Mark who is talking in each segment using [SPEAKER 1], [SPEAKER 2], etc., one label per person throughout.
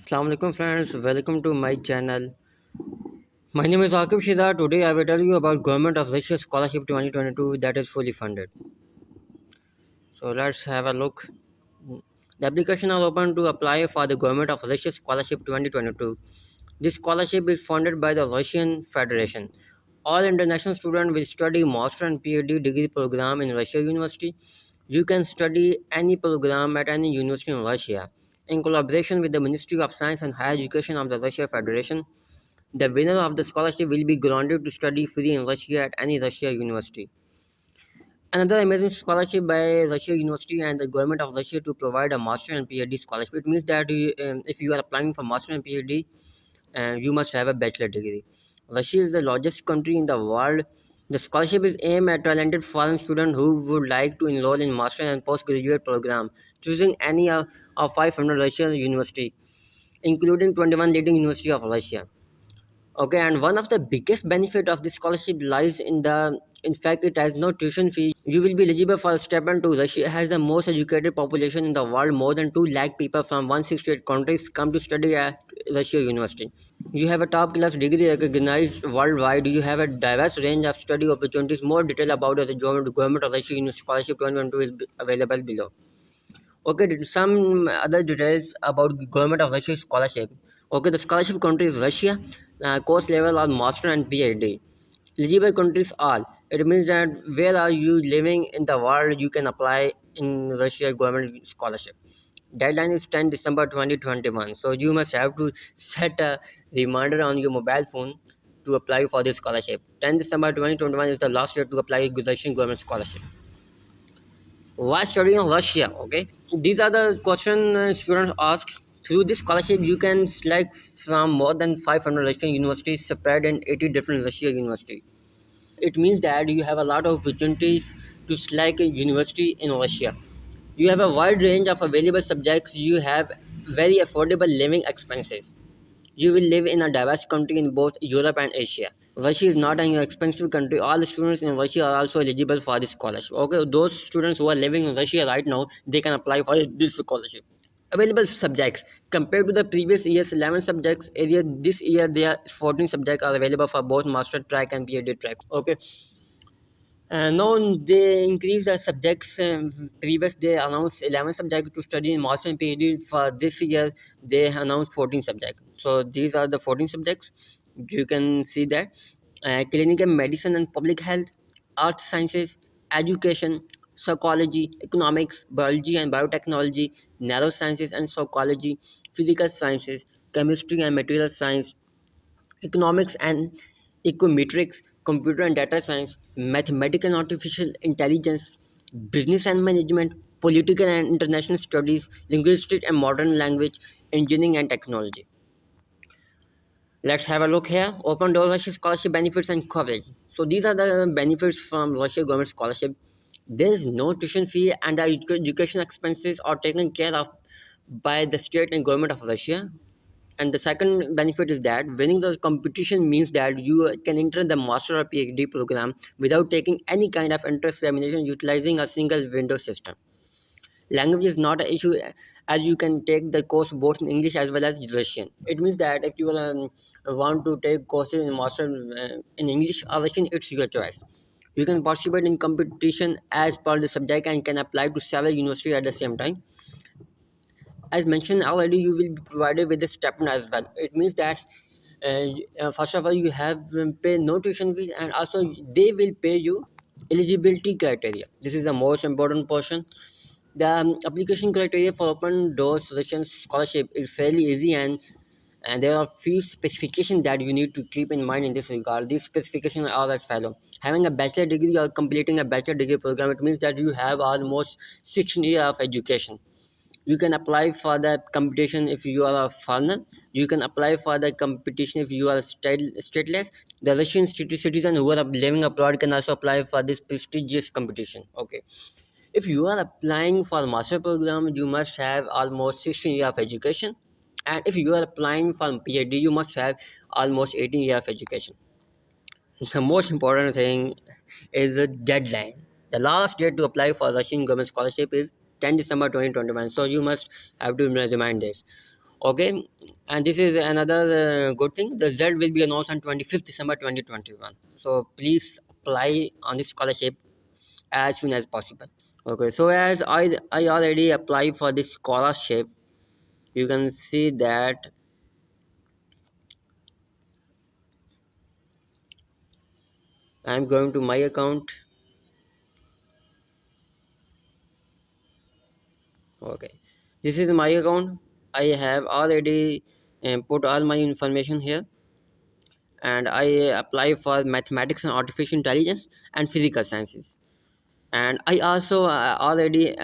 [SPEAKER 1] Assalamu alaikum friends, welcome to my channel. My name is Akib Shida. Today I will tell you about Government of Russia Scholarship 2022 that is fully funded. So let's have a look. The application is open to apply for the Government of Russia Scholarship 2022. This scholarship is funded by the Russian Federation. All international students will study master and PhD degree program in Russia University. You can study any program at any university in Russia in collaboration with the Ministry of Science and Higher Education of the Russia Federation. The winner of the scholarship will be granted to study free in Russia at any Russia university. Another amazing scholarship by Russia University and the government of Russia to provide a master and PhD scholarship. It means that if you are applying for master and PhD, you must have a bachelor degree. Russia is the largest country in the world. The scholarship is aimed at talented foreign students who would like to enroll in master and postgraduate program, choosing any of 500 Russian university, including 21 leading university of Russia. Okay, and one of the biggest benefit of this scholarship lies in fact it has no tuition fee. You will be eligible for a stipend to Russia has the most educated population in the world. More than 2 lakh people from 168 countries come to study at Russia University. You have a top class degree recognized worldwide. You have a diverse range of study opportunities. More detail about the government of Russia University Scholarship 2022 is available below. Okay, some other details about government of Russia scholarship. Okay, the scholarship country is Russia. Course level are master and PhD. Eligible countries all. It means that where are you living in the world, you can apply in Russia government scholarship. Deadline is 10 December 2021. So you must have to set a reminder on your mobile phone to apply for this scholarship. 10 December 2021 is the last date to apply Russian government scholarship. Why study in Russia? Okay, these are the question students ask. Through this scholarship, you can select from more than 500 Russian universities spread in 80 different Russian universities. It means that you have a lot of opportunities to select a university in Russia. You have a wide range of available subjects. You have very affordable living expenses. You will live in a diverse country in both Europe and Asia. Russia is not an expensive country. All the students in Russia are also eligible for this scholarship. Okay, those students who are living in Russia right now, they can apply for this scholarship. Available subjects compared to the previous year's 11 subjects area, this year there are 14 subjects are available for both master track and PhD track. Okay, now they increase the subjects. Previous they announced 11 subjects to study in master and PhD. For this year, they announced 14 subjects. So these are the 14 subjects. You can see that clinical medicine and public health, art sciences, education, psychology, economics, biology and biotechnology, neurosciences and psychology, physical sciences, chemistry and material science, economics and econometrics, computer and data science, mathematical and artificial intelligence, business and management, political and international studies, linguistics and modern language, engineering and technology. Let's have a look here. Open door Russia scholarship benefits and coverage. So these are the benefits from Russia government scholarship. There is no tuition fee and the education expenses are taken care of by the state and government of Russia. And the second benefit is that winning the competition means that you can enter the master or PhD program without taking any kind of entrance examination utilizing a single window system. Language is not an issue as you can take the course both in English as well as Russian. It means that if you want to take courses in master in English or Russian, it's your choice. You can participate in competition as per the subject and can apply to several universities at the same time. As mentioned already, you will be provided with a stipend as well. It means that first of all you have pay no tuition fees and also they will pay you eligibility criteria. This is the most important portion. The application criteria for open doors Russian scholarship is fairly easy, and there are few specifications that you need to keep in mind in this regard. These specifications are as follow: having a bachelor degree or completing a bachelor degree program. It means that you have almost 6 years of education. You can apply for the competition if you are a foreigner. You can apply for the competition if you are stateless. The Russian citizen who are living abroad can also apply for this prestigious competition. Okay, if you are applying for a master program, you must have almost 16 years of education, and if you are applying for PhD, you must have almost 18 years of education. The most important thing is the deadline. The last date to apply for Russian government scholarship is 10 December 2021. So you must have to remind this. Okay, and this is another good thing. The result will be announced on 25th December 2021. So please apply on this scholarship as soon as possible. Okay, so as I already applied for this scholarship, you can see that I'm going to my account. Okay, this is my account. I have already put all my information here, and I apply for mathematics and artificial intelligence and physical sciences. And I also already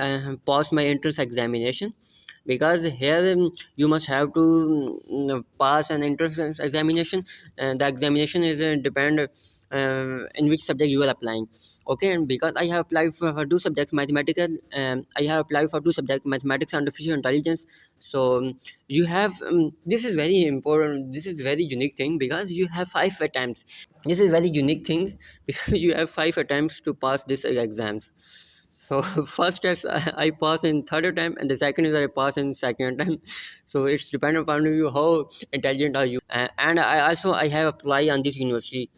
[SPEAKER 1] passed my entrance examination, because here you must have to pass an entrance examination, and the examination is depend in which subject you are applying. Okay, and because I have applied for two subjects, mathematical, I have applied for two subjects, mathematics and artificial intelligence. So you have this is very important, this is very unique thing, because you have 5 attempts. This is very unique thing because you have 5 attempts to pass this exams. So first test I pass in third attempt, and the second is I pass in second attempt. So it's dependent upon you how intelligent are you. And I also I have applied on this university.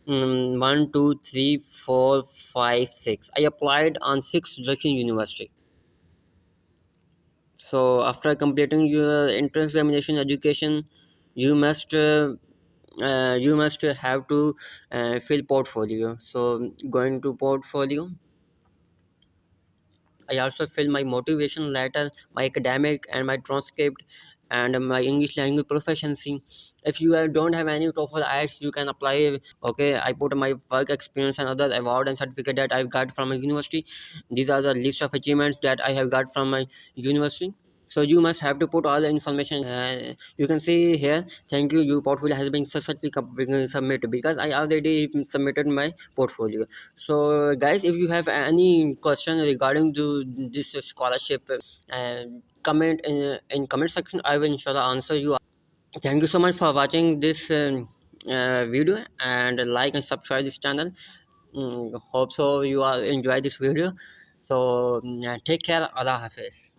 [SPEAKER 1] 1, 2, 3, 4, 5, 6. I applied on 6 Russian university. So after completing your entrance examination education, you must have to fill portfolio. So going to portfolio, I also fill my motivation letter, my academic and my transcript, and my English language proficiency. If you don't have any TOEFL IELTS, you can apply. Okay, I put my work experience and other award and certificate that I've got from my university. These are the list of achievements that I have got from my university. So you must have to put all the information. You can see here. Thank you. Your portfolio has been successfully submitted, because I already submitted my portfolio. So guys, if you have any question regarding to this scholarship, comment in comment section. I will inshallah answer you. Thank you so much for watching this video, and like and subscribe this channel. Hope so you all enjoy this video. So take care. Allah Hafiz.